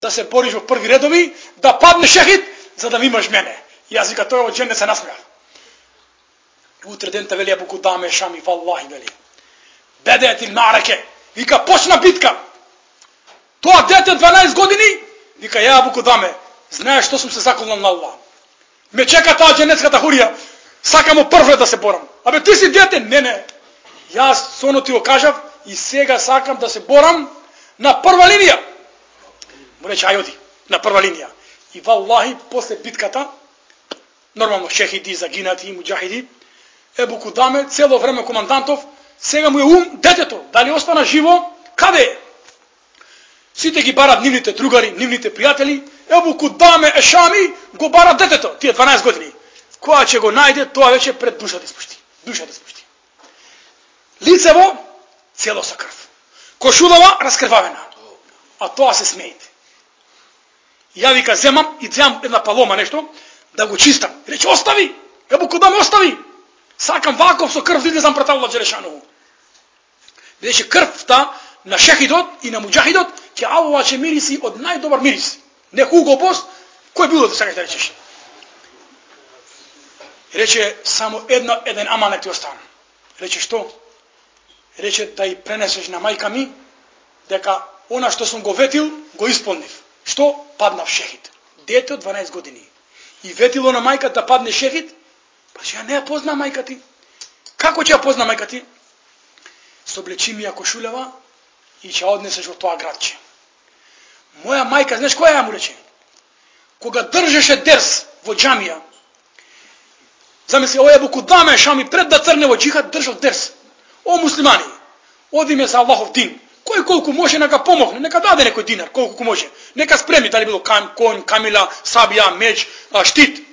да се бориш во први редови, да падне шехид, за да ми имаш мене. Јас вика тој од дженет се насмеав. Утре дента вели Абу Кудаме Шами, валлахи вели. Бедет ил мараке. Вика почна битка. Тоа дете 12 години, вика ја Абу Кудаме, знаеш што сум се заколнал на Аллах. Ме чека таа дженетската хурија. Сакамо прво да се борам. Абе ти си дете? Не. Јас соно ти го кажав и сега сакам да се борам на прва линија. Му рече ајоди, на прва линија. И валлахи после битката, нормално шехиди, загинати, муџахиди, Ебу Кудаме, цело време командантов, сега му е детето, дали остана живо, каде е? Сите ги барат нивните другари, нивните пријатели, Ебу Кудаме Ешами го бара детето, тие 12 години. Која ќе го најде, тоа веќе пред душа да спушти. Душа да спушти. Лицево, цело со крв. Кошулава, раскрвавена. А тоа се смеите. Ја вика, земам една палома нешто, да го чистам. Рече, остави! Ебу Кудаме, остави! Сакам ваков со крв да излезам пред Аллах Джелешанову. Бидејќи крвта на шехидот и на муџахидот ќе Аллах ќе мириси од најдобар мирис. Не Хуго Бос, кој било да сакаш да речеш? Рече, само еден аманет ти остана. Рече, што? Рече, да и пренесеш на мајка ми, дека она што сум го ветил, го исполнив. Што? Паднав шехид. Дете од 12 години. И ветило на мајка да падне шехид, па ќе ја не ја позна мајка ти. Како ќе ја позна мајка ти? Соблечи ми ја кошулева и ќе однесеш во тоа градче. Моја мајка, знаеш која ја му рече? Кога држеше дерс во џамија, замисли, ој Ебу Кудаме Шами пред да црне во џихад, држал дерс. О муслимани, одиме за Аллахов дин. Кој колку може нека помогне, нека даде некој динар, колку може. Нека спреми, дали било конј, камила, сабија, меч, штит.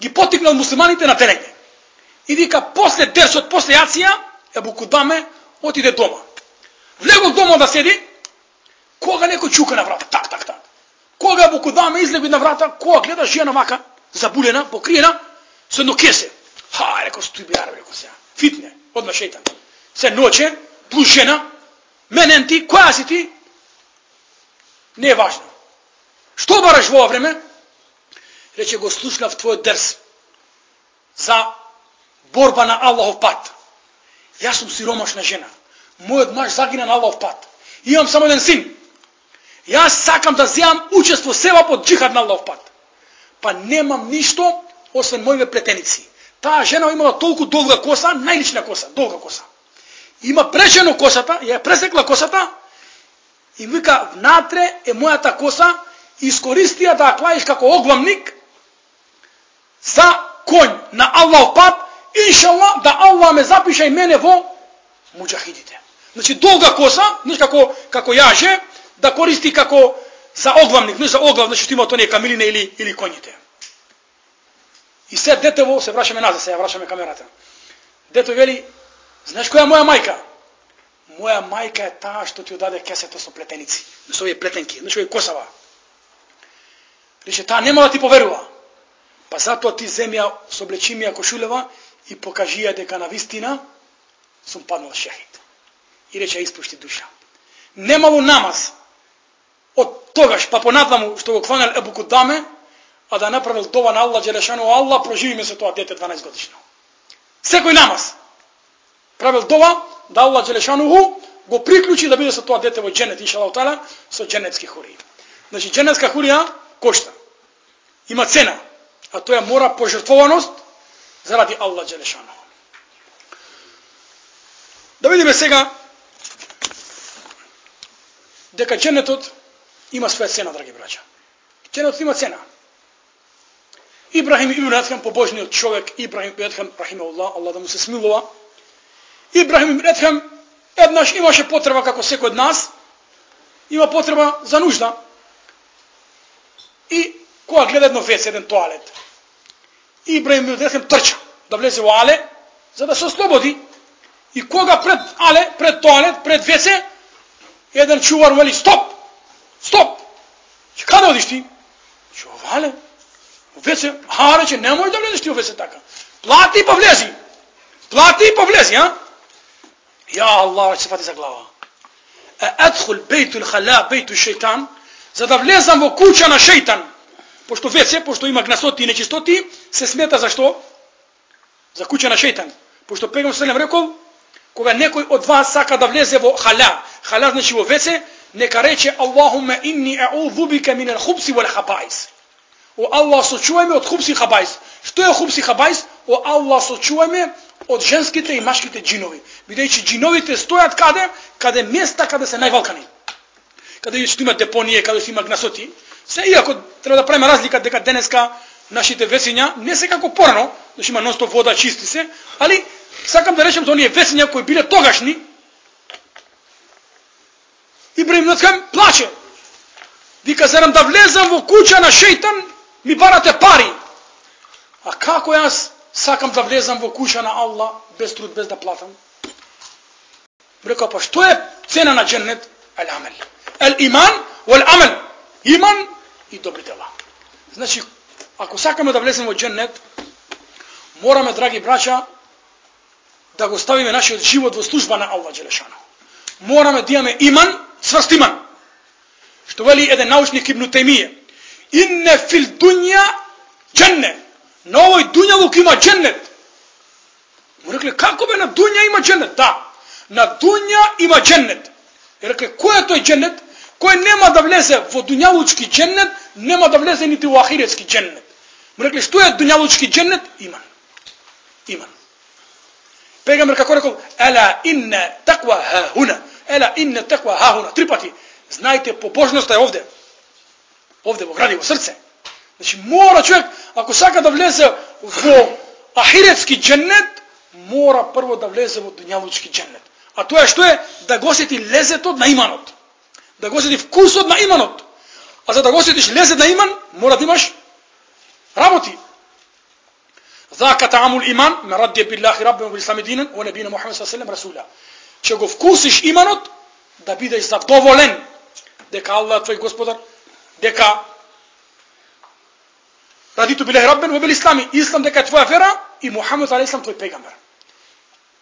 Ги потикнал муслиманите на терење. И вика, после дерсот, после јација, Ебу Кудаме отиде дома. Влегол дома да седи, кога некој чука на врата, так. Кога Ебу Кудаме излеби на врата, кога гледа жена мака, забулена, покриена, со едно кесе. Реко, стои бијар, реко сега. Фитне, одма шејтан. Се ноќе, плюс жена, менен ти, која си ти? Не е важно. Што бараш во ова време? Рече, го слушнав твојот дерс за борба на Аллахов пат. Јас сум сиромашна жена. Мојот маж загина на Аллахов пат. Имам само еден син. Јас сакам да земам учество сева под џихад на Аллахов пат. Па немам ништо освен моите плетеници. Таа жена имала толку долга коса, најлична коса, долга коса. Има пречено косата, ја пресекла косата и вика, внатре е мојата коса, искористија да ја клаиш како оглавник за конј на Аллах пат, иншалла да Аллах ме запиша и мене во муџахидите. Значи долга коса, знаеш како јаже, да користи како за оглавник, не за оглав, значи што има тоа не камилине или коњите. И се детево, се врашаме назад, се ја врашаме камерата. Дето вели, знаеш која е моја мајка? Моја мајка е таа што ти одаде кесето со плетеници, со овие плетенки, знаеш овие косава. Рече, таа нема да ти поверува. Па затоа ти земи ја, соблечи ми ја кошулева и покажи ја дека на вистина сум паднал шехид. И рече, испушти душа. Немало намаз од тогаш, па понатаму што го хванал Ебу Кудаме, а да направил дова на Аллах Джелешану, Аллах проживи ме со тоа дете 12 годишно. Секој намаз правил дова да Аллах Джелешану го приклучи да биде со тоа дете во џенет, иншаллах таала, со џенетски хури. Значи џенетска хурија кошта. Има цена, а тоа мора пожртвованост заради Аллах Джелешану. Да видиме сега дека џенетот има своја цена, драги браќа. Џенетот има цена. Ибрахим ибн Едхем, побожниот човек, Ибрахим ибн Едхем, рахимеуллах, Аллах да му се смилува. Ибрахим ибн Едхем еднаш имаше потреба како секој од нас, има потреба за нужда. И кога гледа едно вец, еден тоалет, Ибрахим ибн Едхем трча да влезе во але, за да се ослободи. И кога пред але, пред тоалет, пред веце, еден чувар му вели, стоп! Каде одиш ти? Овале, веце, рече, немој да влезеш ти во веце така. Плати и повлези, а? Ја Аллах, ќе се фати за глава. adkhul bejtul khala bejtul shejtan, za da vlezam vo kuća na šejtan. Pošto WC, pošto ima gnasoti i nečistoti, se smeta za što? Za kuća na šejtan. Pošto Pejgamber sallallahu alejhi ve sellem rekao, koga nekoj od vas saka da vleze vo hala, hala znači vo WC, neka reče Allahumma inni a'udhu bika min al-khubsi wal khaba'is. O Allah, sačuvaj me od khubsi i khaba'is. Što je khubsi i khaba'is? O Allah, sačuvaj me od ženskite i maškite džinovi. Videći džinovite stojat kada je mjesta kada se najvalkani. Kada ima deponije, kada ima gnasoti. Sve, iako treba da pravimo razlika deka deneska našite vesinja, ne se kako porano, znači ima non stop voda, čisti se, ali sakam da rečem, to nije vesinja koji bile togašni. Ibrahim Nackam plače. Vika, zaram da vlezam u kuća na šejtan, mi barate pari. A kako ja sakam da vlezam u kuća na Allah, bez trud, bez da platam? Rekao, pa što je cena na džennet? Al-amal. Al-iman wal-amal. Iman i dobri djela. Znači, ako sakamo da vlezemo u džennet, moramo, dragi braća, da go stavime naš život u služba na Allah dželešanu. Moramo da imamo iman, čvrst iman. Što veli jedan naučnik Ibn Taymije. Inne fil dunja dženne. Na ovoj dunjaluk ima džennet. Mu rekli, kako be na dunja ima džennet? Da, na dunja ima džennet. I rekli, ko je to džennet? Koji nema da vleze u dunjalučki džennet, nema da vleze niti u ahiretski džennet. Mu rekli, što je dunjalučki džennet? Iman. Iman. Pejgamber kako rekao, ela inne takva hahuna. Ela inne takva hahuna. 3 pati. Znajte, pobožnost je ovdje. Ovdje, u gradivo srce. Znači, mora čovjek, ako saka da vleze u ahiretski džennet, mora prvo da vleze u dunjalučki džennet. A to je što je? Da go osjeti lezet od na imanot. Da go osjeti vkus od na imanot. A za da go osjetiš lezet na iman, mora da imaš raboti. Zaka ta'amul iman, me radije billahi rabbim u islami dinan, u nebina Muhammed s.a.v. rasula. Če go vkusiš imanot, da bideš zadovoljen, deka Allah tvoj gospodar, deka raditu billahi rabbim u islami, islam deka je tvoja vera i Muhammed s.a.v. tvoj pejgamber.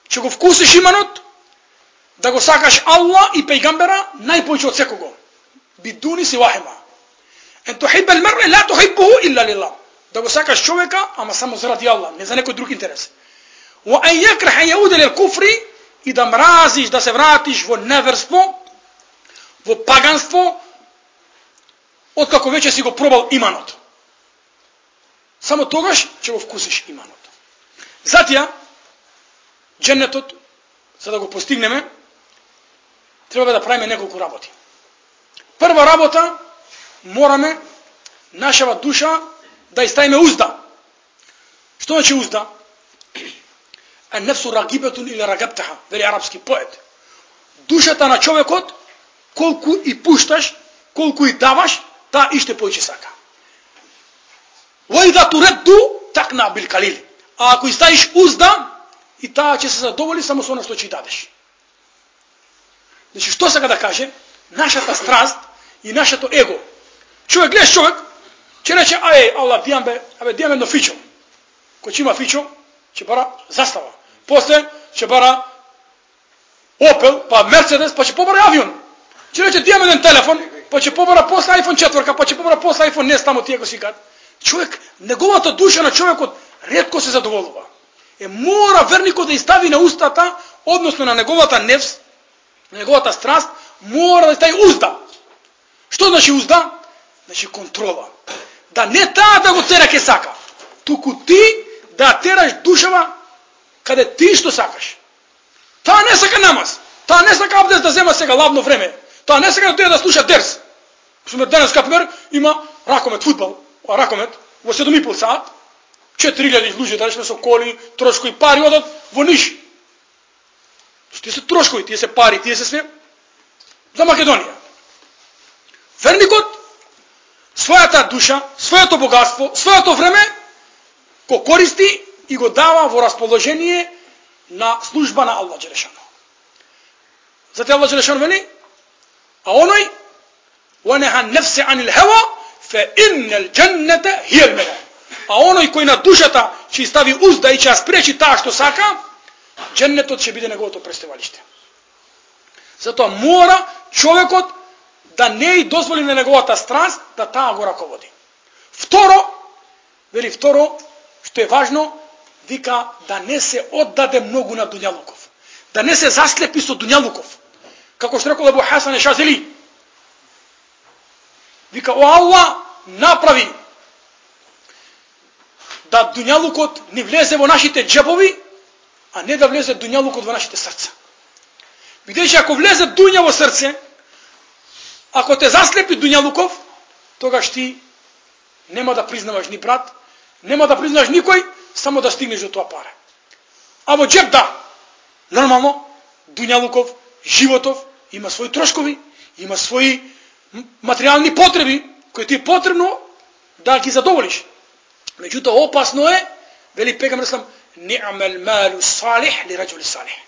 Če go vkusiš imanot, da go sakaš Allah i pejgambera najpoće od svakoga. Biduni si wahima. En tuhibba al-mar'a la tuhibbuhu illa lillah. Da go sakaš čovjeka, ama samo zaradi Allah, ne za neki drugi interes. Wa an yakrah an yauda lil kufri, i da mraziš, da se vratiš vo neverstvo, vo paganstvo, od kako već si go probal imanot. Samo togaš će go vkusiš imanot. Zatija, džennetot, sada go postigneme, treba da pravime nekoliko raboti. Prva rabota, morame našava duša da istavime uzda. Što znači uzda? An nefsu ragibetun ili ragabtaha, veli arapski poet. Dušata na čovjekot, koliko i puštaš, koliko i davaš, ta ište pojiće saka. Vajda tu reddu, takna bil kalil. A ako istaviš uzda, i ta će se zadovoljiti samo s ono što će dadeš. Znači što se kada kaže? Naša ta strast i naša to ego. Čovjek, gledaš čovjek, će reći, Allah, dijem jedno fičo. Ko će ima fičo, će bara zastava. Posle će bara Opel, pa Mercedes, pa će pobara avion. Će reći, dijem jedan telefon, pa će pobara posle iPhone 4, pa će pobara posle iPhone NES tamo tijego si kad. Čovjek, njegovata duša na čovjeku rijetko se zadovoljava. Mora verniko da istavi na ustata, odnosno na njegovata nefs, na njegovata strast, mora da istavi uzda. Što znači uzda? Znači kontrola. Da ne ta da go tera ke saka. Tuku ti da teraš dušava kada ti što sakaš. Ta ne saka namaz. Ta ne saka abdest da zema sega lavno vreme. Ta ne saka da tera da sluša ders. Primjer, danas kapmer ima rakomet, futbal. A rakomet, u 7,5 sat, 4.000 ljudi, da rečemo se okoli, troškovi, pari odat, vo Niš. Tije se troškovi, tije se pari, tije se sve za Makedonija. Vernikot, svoja ta duša, svoje to bogatstvo, svoje to vreme, ko koristi i go dava vo raspoloženje na služba na Allah dželešanu. Zato Allah dželešanu veli, a onoj, وَنَهَا نَفْسَ عَنِ الْهَوَا فَإِنَّ الْجَنَّةَ هِيَ الْمَنَا. A onoj koji na dušata će stavi uzda i će spreči ta što saka, džennetot će biti njegovo to predstavalište. Затоа мора човекот да не и дозволи на неговата страст да таа го раководи. Второ, што е важно, вика да не се оддаде многу на дуњалуков. Да не се заслепи со дуњалуков. Како што рекол Абу Хасан еш-Шазели. Вика, о Аллах, направи да дуњалукот не влезе во нашите джебови, а не да влезе дуњалукот во нашите срца. Бидејќи ако влезе дуња во срце, ако те заслепи дуњалуков, тогаш ти нема да признаваш ни брат, нема да признаваш никој, само да стигнеш до тоа пара. А во джеб да, нормално, дуњалуков, животов, има своји трошкови, има своји материјални потреби, кои ти е потребно да ги задоволиш. Меѓутоа, опасно е, вели пегамбер ислам, ни'мал малу салих ли раджули салих.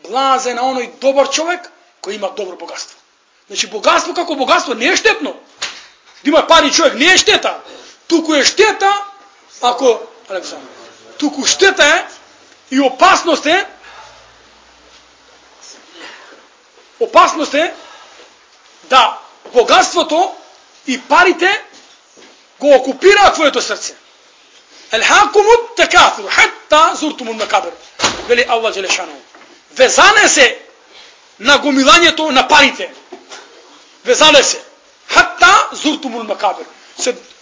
Блазен на оној добар човек кој има добро богатство. Значи, богатство како богатство не е штетно. Да има пари човек не е штета. Туку е штета, туку штета е и опасност е да богатството и парите го окупираат твоето срце. Елхакумут такафур, хатта зуртумул макабир. Вели Аллах Джелешану. Везане се на гомилањето на парите. Везане се. Хатта зуртумул макабир.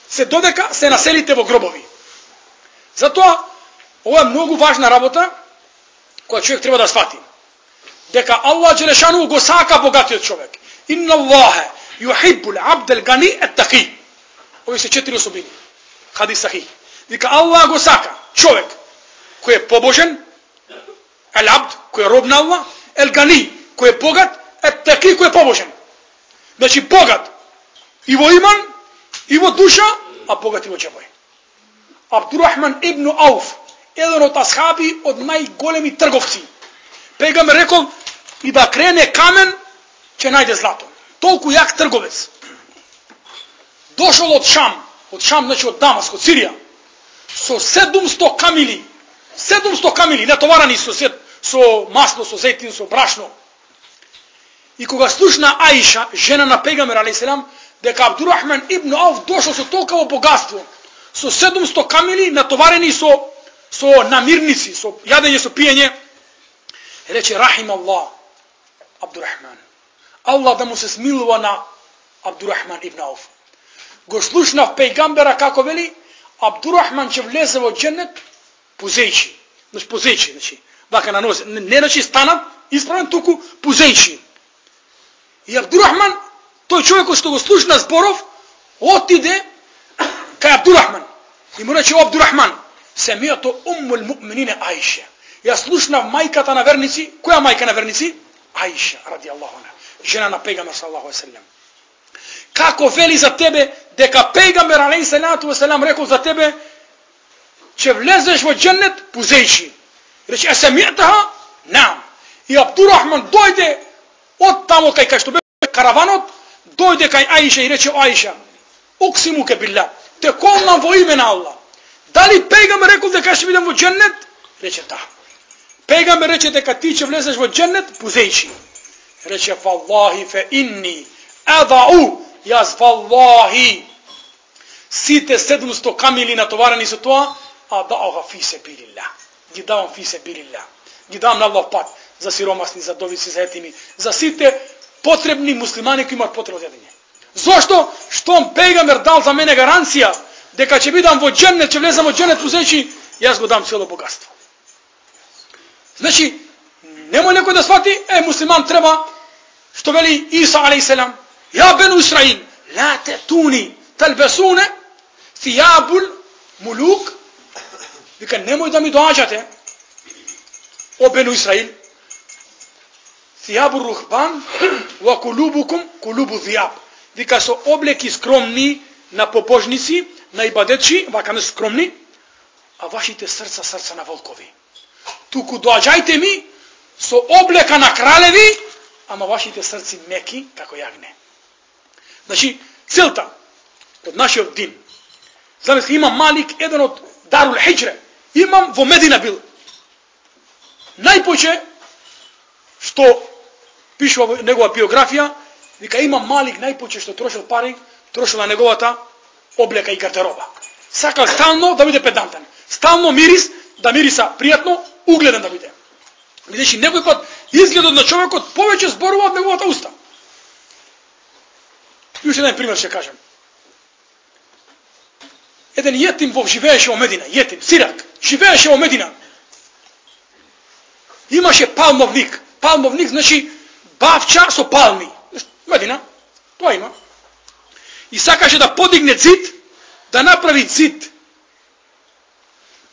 Се додека се населите во гробови. Затоа, ова е многу важна работа, која човек треба да свати. Дека Аллах Джелешану го сака богатиот човек. Инна Аллахе юхиббул абдел гани еттаки. Ови се 4 особини. Хадис сахих. Вика Аллах го сака човек кој е побожен, ел-абд, кој е роб на Аллах, ел-гани, кој е богат, еттаки, кој е побожен. Значи богат и во иман, и во душа, а богат и во џебој. Абдурахман ибн Ауф, еден од асхаби од најголеми трговци. Пегамбер рекол и да крене камен, ќе најде злато. Толку јак трговец. Дошол од Шам, значи од Дамаск, од Сирија, со 700 камили. 700 камили, натоварани со масло, со зејтин, со брашно. И кога слушна Аиша, жена на пегамбер алейхиселам, дека Абдурахман ибн Ауф дошол со толкова богатство, со 700 камили натоварени со намирници, со јадење, со пиење, рече рахим Аллах Абдурахман. Аллах да му се смилува на Абдурахман ибн Ауф. Го слушнав пегамбера како вели, Абдурахман ќе влезе во џеннет пузејчи. Значи пузејчи, значи вака на нозе, не значи станат исправен, туку пузејчи. И Абдурахман, тој човекот што го слушна зборов, отиде кај Абдурахман. И му рече, о Абдурахман, семијато уммул муъминине Аиша. Ја слушнав мајката на верници. Која мајка на верници? Аиша, ради Аллаху анха, жена на пегамбер саллаллаху алейхи ва салем. Како вели за тебе дека пегамбер алейхиссалату ва салам рекол за тебе че влезеш во џеннет пузејши. Рече, а семијатаха? Наам. И Абдурахман дојде од тамо кај што бе караванот, дојде кај Аиша и рече, о Аиша, уксимуке билла, те колнам во име на Аллах. Дали пегамбер рекол дека ќе бидам во џеннет? Рече, да. Пегамбер рече дека ти ќе влезеш во џеннет пузејши. Рече, фаллахи фе инни адау, јас фаллахи сите 700 камили натоварени со тоа, а даога фи себилилlah. Ги давам фи себилилlah. Ги давам на Аллах пат за сиромасни, за довици, за етими, за сите потребни муслимани кои имаат потреба од јадење. Зошто? Штом пегамбер дал за мене гаранција дека ќе бидам во џеннет, ќе влезам во џеннет пузејши, јас го дам цело богатство. Значи, немој некој да свати, муслиман треба, што вели Иса алейхиселам, ја бену Исраил, ла татуни талбасуна thiјабул мулук, вика, немој да ми доаѓате, о бену Исраил, thiјабул рухбан, ва кулубукум кулубу thiјаб. Вика, со облеки скромни на побожници, на ибадетчи, вака не скромни, а вашите срца на волкови. Туку доаѓајте ми со облека на кралеви, ама вашите срци меки како јагне. Значи, целта од нашиот дин. Замисли, имам Малик, еден од Дарул Хиџре. Имам во Медина бил. Најпоќе што пишува негова биографија, вика има Малик најпоче што трошил пари, трошил на неговата облека и гардероба. Сакал стално да биде педантен. Стално мирис, да мириса пријатно, угледен да биде. Видиш, некој пат изгледот на човекот повеќе зборува од неговата уста. Уште еден пример ќе кажем. Еден јетим живееше во Медина, јетим, сирак, живееше во Медина. Имаше палмовник. Палмовник значи бавча со палми. Медина, тоа има. И сакаше да подигне цит, да направи цит.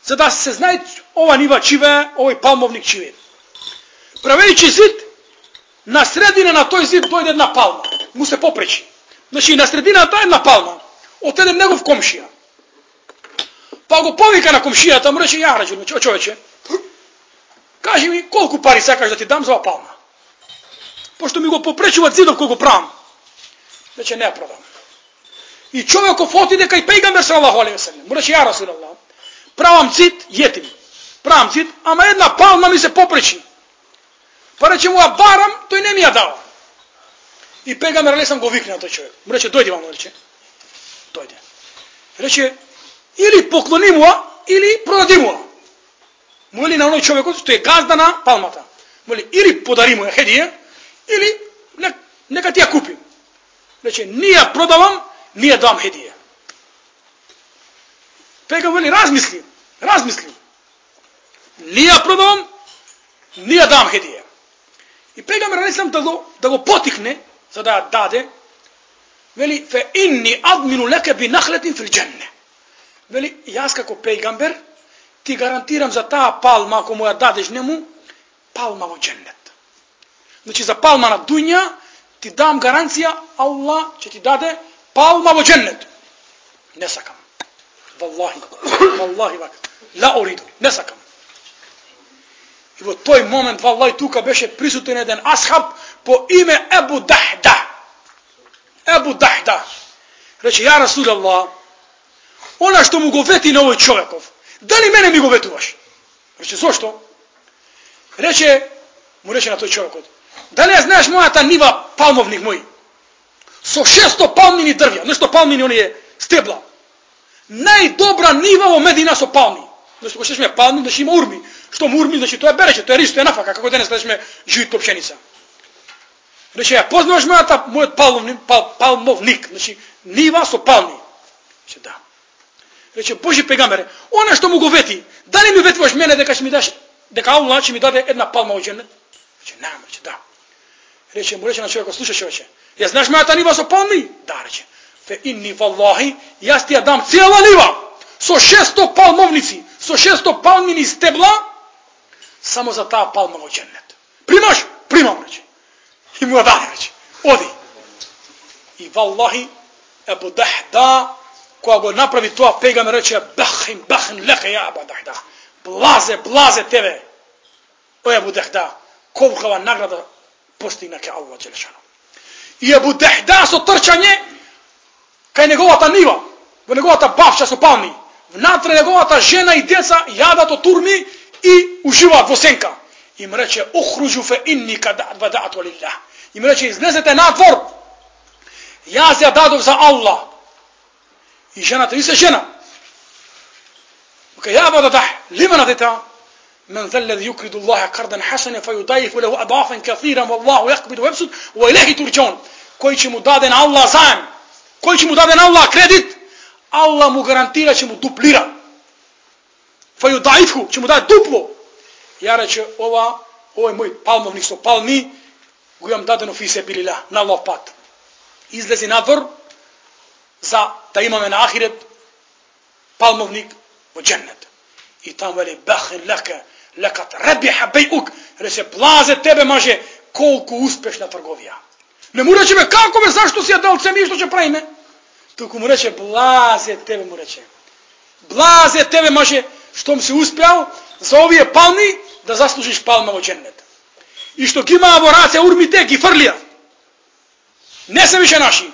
За да се знае ова нива чивее, овој палмовник чивее. Правејќи зид, на средина на тој зид дојде една палма. Му се попречи. Значи на средината една палма. Отеде негов комшија. Па го повика на комшијата, му рече, ја раđу, човече, кажи ми колку пари сакаш да ти дам за ова палма. Пошто ми го попречува зидов кој го правам. Рече, не ја продам. И човеков отиде кај пејгамбер саллаху алейхи ве селем. Му рече, ја Расулаллах, правам цит, јетим. Правам цит, ама една палма ми се попречи. Па рече му, а барам, тој не ми ја дава. И пејгамбер алейхи го викна тој човек. Му рече, дојди вам, рече. Дојде. Рече, или поклони му, или продади му. Му вели на оној човекот што е газда на палмата. Му вели, или подари му ја хедија, или нека ти ја купим. Рече, ни ја продавам, ни ја дам хедија. Пега вели, размисли. Ни ја продавам, ни ја дам хедија. И пегамбер алейхи да го потикне, за да ја даде, вели, фе инни админу лека би нахлетин фил џенне. Вели, јас како пејгамбер, ти гарантирам за таа палма, ако му ја дадеш нему, палма во џеннет. Значи, за палма на дуња, ти дам гаранција, Аллах ќе ти даде палма во џеннет. Не сакам. Валлахи вака. Ла ориду. Не сакам. И во тој момент, валлахи, тука беше присутен еден асхаб по име Ебу Дахда. Ебу Дахда. Рече, ја Расулаллах, она што му го вети на овој човеков, дали мене ми го ветуваш? Рече, зошто? Му рече на тој човекот, дали ја знаеш мојата нива палмовник мој? Со 600 палмини дрвја, нешто палмини оние стебла. Најдобра нива во Медина со палми. Значи, кога сме палми, значи има урми. Што му урми, значи тоа е береќе, тоа е рис, тоа е нафака, како денес да сме живит пшеница. Рече, ја познаваш мојот палмовник, значи нива со палми. Рече, да. Рече, Божи пегамбере, она што му го вети, дали ми ветуваш мене дека ќе ми даш, дека Аллах ќе ми даде една палма во џеннет? Рече, не, рече, да. Му рече на човекот, слушај човече, ја знаеш мојата нива со палми? Да, рече. Фе инни валлахи, јас ти ја дам цела нива, со 600 палмовници, со 600 палмини стебла, само за таа палма во џеннет. Примаш? Примам, рече. И му ја даде, рече. Оди. И валлахи, Ебу Дахда, кога го направи тоа, пејгамбер рече, бахин лека ја Ебу Дахда. Блазе тебе. О Ебу Дахда, колкава награда постигна ке Аллах џелешано. И Ебу Дахда со трчање кај неговата нива, во неговата бавча со палми, внатре неговата жена и деца јадат од турми и уживаат во сенка. Им рече, ухруджу фе инни када вадаату лилlah. Им рече, излезете надвор. Јас ја дадов за Аллах. И жената, и се жена. Вака, ја Аба Дах, лимана дета, من ذا الذي يقرض الله قرضا حسنا فيضاعف له اضعافا كثيرا والله يقبض ويبسط واليه ترجعون. Кој ќе му даде на Аллах заем, кој ќе му даде на Аллах кредит, Аллах му гарантира ќе му дуплира. Фаюдаифу, ќе му даде дупло. Ја рече, ова е мој палмовник со палми, го имам дадено фи себилилlah, на Аллах пат. Излези надвор за да имаме на ахирет палмовник во џеннет. И там вели бахин лекат рабиха бейук, рече, блазе тебе маже, колку успешна трговија. Не му рече, како бе, зашто си ја дал цеми, што ќе правиме? Туку му рече, блазе тебе, му рече. Блазе тебе маже, штом си успеал за овие палми да заслужиш палма во џеннет. И што ги имаа во раце урмите, ги фрлија. Не се више наши.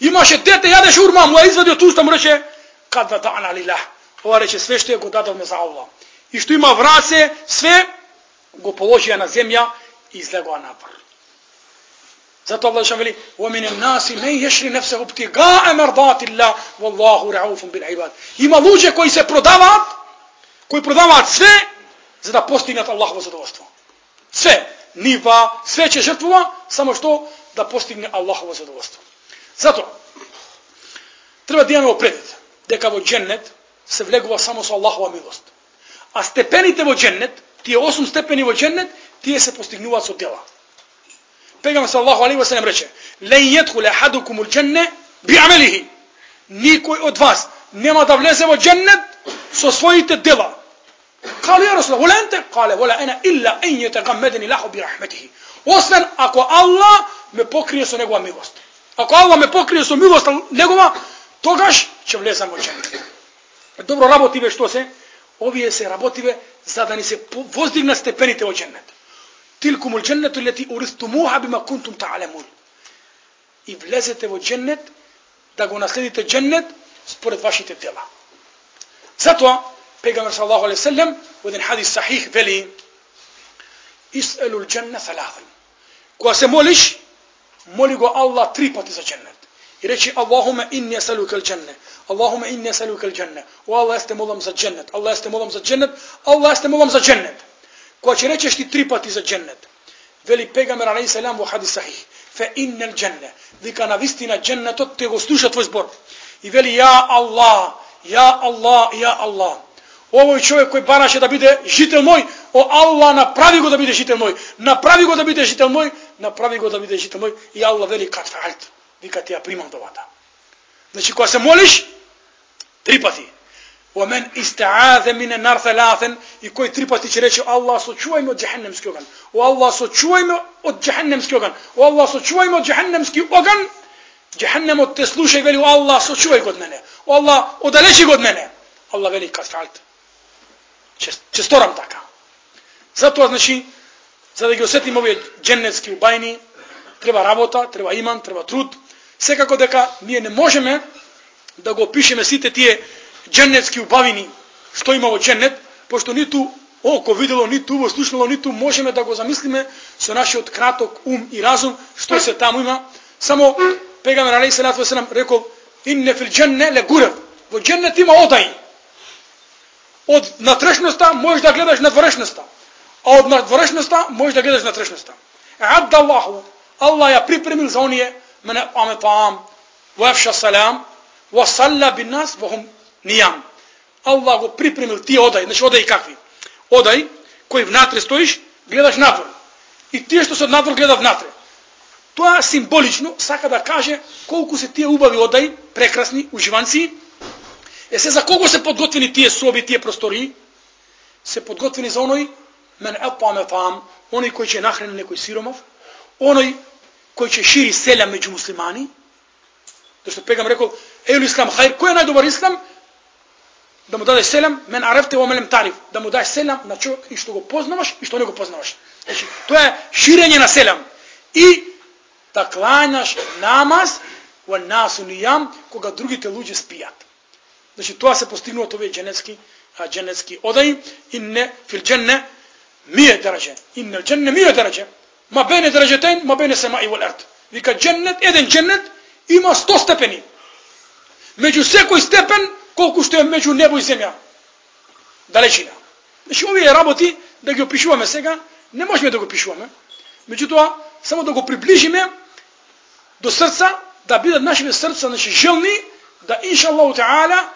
Имаше дете, јадеш урма, му ја извади од уста, му рече, кад вадана лилlah. Ова рече, све што ја го дадовме за Аллах. И што има в раце, све го положија на земја и излегоа надвор. Zato Allah što veli: وَمِنَ النَّاسِ مَنْ يَشْرِي نَفْسَهُ ابْتِغَاءَ مَرْضَاتِ اللَّهِ وَاللَّهُ رَءُوفٌ بِالْعِبَادِ. Ima luđe koji prodavaju sve za da postigne Allahovo zadovoljstvo. Sve, niva, sve će žrtvova, samo što da postigne Allahovo zadovoljstvo. Zato treba da imamo predit, deka vo džennet se vlegува samo sa Allahova milost. A stepeните во džennet, tije 8 stepeni vo džennet, tije se postignуваат со дела. Пегамбер саллаллаху алейхи ва салем рече: "Лен йедхул ахадукумул џенне би'амалихи." Никој од вас нема да влезе во džennet со своите дела. قال يا رسول الله ولا أنت؟ قال ولا أنا إلا أن يتغمدني الله برحمته. Освен ако Allah ме покрие со негова милост. Ако Allah ме покрие со милост негова, тогаш ќе влезам во džennet. Добро работиве што се? Овие се работиве за да ни се воздигнат степените во džennet. Тилкумул džennatu лети уристумуха бима кунтум та'ламун. И влезете во džennet да го наследите džennet според вашите дела. Затоа Пегамбер саллаллаху алейхи ва салем во еден хадис сахих вели: "Ис'алул dženna thalathan." Кога се молиш, моли го Аллах 3 пати за džennet. И речи: "Аллахума инни ас'алука al-dženna. Allahumma inni as'aluka al-dženna." O Allah, jeste molim za džennet. Allah, jeste molim za džennet. Allah, jeste molim za džennet. Кога ќе речеш ти 3 пати за džennet, вели Пегамбер алейхи салам во хадис сахих: "Фа иннал dženna." Вика навистина džennetот те го слуша твој збор. И вели: "Ja Allah, ja Allah, ja Allah." Овој човек кој бараше да биде жител мој, о Allah, направи го да биде жител мој. Направи го да биде жител мој, направи го да биде жител мој. И Allah вели: "Кад фаалт." Вика: "Ти ја примам довата." Значи кога се молиш 3 пати. ومن استعاذ من النار 3 и кој 3 пати ќе рече: "Allah, сочувај ме од џехенемски оган." О Allah, сочувај ме од џехенемски оган. О Allah, сочувај ме од џехенемски оган. Џехенемот те слуша и вели: "О Allah, сочувај го од мене. О Allah, одалечи го од мене." Allah вели: "Кад фаалт." Ќе сторам така. Затоа, значи, за да ги осетим овие džennetски убајни, треба работа, треба иман, треба труд. Секако дека ние не можеме да го опишеме сите тие džennetски убавини што има во džennet, пошто ниту око видело, ниту уво слушнало, ниту можеме да го замислиме со нашиот краток ум и разум што се таму има. Само Пегамбер алейхи салату ва селам рекол: "Инне фил dženне легураб." Во džennet има одај. Од натрешноста можеш да гледаш надворешноста, а од надворешноста можеш да гледаш натрешноста. Адда Аллаху, Allah ја припремил за оние من أطعم الطعام وأفشى السلام وصلى بالناس وهم نيام. Allah го припремил тие одај, значи одај какви? Одај кој внатре стоиш, гледаш надвор. И тие што се надвор гледат внатре. Тоа символично сака да каже колку се тие убави одај, прекрасни уживанци. Се за кого се подготвени тие соби, тие простории? Се подготвени за оној мен أطعم الطعام, оној кој ќе нахрани некој сиромав, оној кој ќе шири селам меѓу муслимани. Зашто Пегамбер рекол: "Ејул ислам хајр." Кој е најдобар ислам? Да му дадеш селам, мен арефте ва мелем тариф. Да му дадеш селам на човек и што го познаваш и што не го познаваш. Значи, тоа е ширење на селам. И да кланяш намаз во насу нијам, кога другите луѓе спијат. Значи, тоа се постигнува од овие džennetski одај. Инне фил dženne 100 дераџе. Иннел dženne 100 дераџе. Ма бене дераџетен, ма бене сема и вол ард. Вика džennet, еден džennet има 100 степени. Меѓу секој степен колку што е меѓу небо и земја. Далечина. Значи овие работи да ги опишуваме сега, не можеме да го опишуваме. Меѓутоа само да го приближиме до срца, да бидат нашите срца, значи желни да иншаллаху таала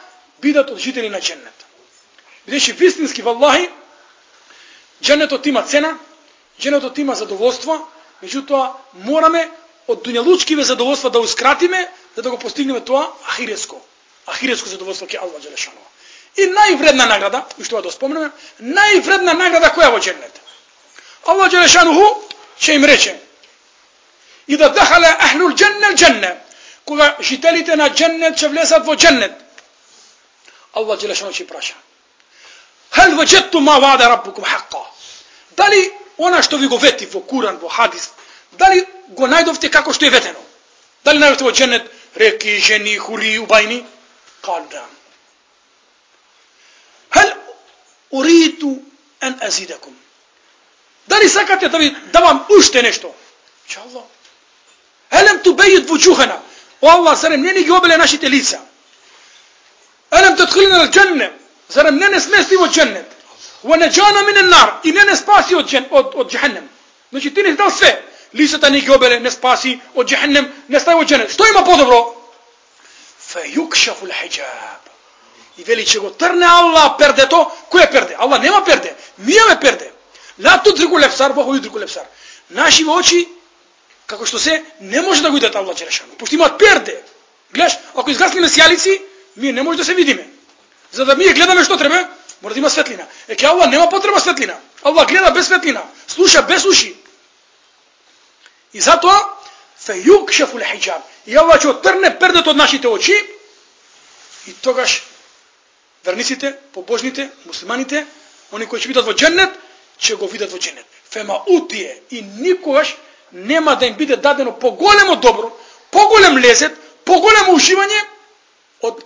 бидат од жители на džennet. Бидејќи вистински валлахи džennetот има цена, džennetот има задоволство, меѓутоа мораме од дуњалучкиве задоволства да ускратиме, за да го постигнеме тоа ахиреско задоволство ке Аллах џелешану. И највредна награда, и што да спомнеме, највредна награда која во džennet. Аллах џелешану ќе им рече: "И да дахала ахлул dženne, кога жителите на džennet ќе влезат во džennet, Аллах џелешану ќе праша: "Хал ваџеттум ма ваъда раббукум хаққа?" Дали она што ви го вети во Куран, во хадис, дали го најдовте како што е ветено? Дали најдовте во džennet реки, жени, хури, убајни? Кал да. Хал уриту ан азидакум? Дали сакате да ви давам уште нешто? Че Аллах, Елем тубейит вуджухана. О Аллах, зарем не ни ги обеле нашите лица. Елем тадхилна ал дженне. Зарем не смести во дженнет. Ва наджана мин нар. И не спаси од джехеннем. Значи ти не дал све. Лицата ни ги обеле, не спаси од джехеннем, не стави во дженнет. Што има подобро? Феюкшафу л-хиджаб. И вели, че го трне Аллах пердето. Кој е перде? Аллах нема перде. Ние имаме перде. Ла тудрикул абсар, ва хуа юдрикул абсар. Наши очи, како што се, не може да го видат Аллах джелешану. Пошто имаат перде. Гледаш, ако изгаснеме сјалици, ние не може да се видиме. За да ние гледаме што треба, мора да има светлина. Ке Аллах нема потреба светлина. Аллах гледа без светлина, слуша без уши. И затоа феюкшафу л-хиджаб. И Аллах ќе отрне пердето од нашите очи. И тогаш верниците, побожните, муслиманите, они кои ќе бидат во дженнет, ќе го видат во дженнет. Фема утие. И никогаш нема да им биде дадено поголемо добро, поголем лезет, поголемо уживање од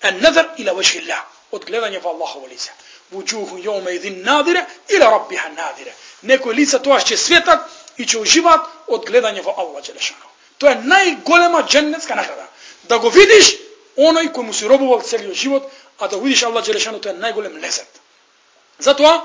النظر إلى وجه الله وتقلدني فالله وليسا وجوه يومئذ ناظرة إلى ربها ناظرة نكو лица тоа ќе светат и ќе уживаат од гледање во Аллах джелешану. Тоа е најголема дженнетска награда. Да го видиш оној кој му си робувал целиот живот, а да видиш Аллах джелешану, тоа е најголем лезет. Затоа,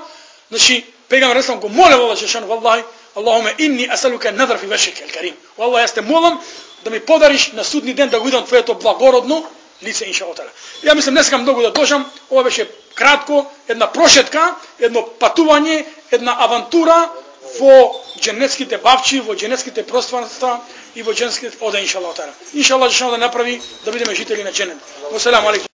значи, пегамбер го молел Аллах джелешану, валлахи, Аллахуме инни асалука надар фи вешика ал-карим. Аллах, јас те молам да ми подариш на судни ден да го видам твоето благородно лице, иншаллах таала. Ја мислам не сакам многу да дожам, ова беше кратко, една прошетка, едно патување, една авантура во дженетските бавчи, во дженетските пространства и во дженетските оде, иншаллах таала. Иншаллах ќе да направи да бидеме жители на дженет. Вассаламу алейкум.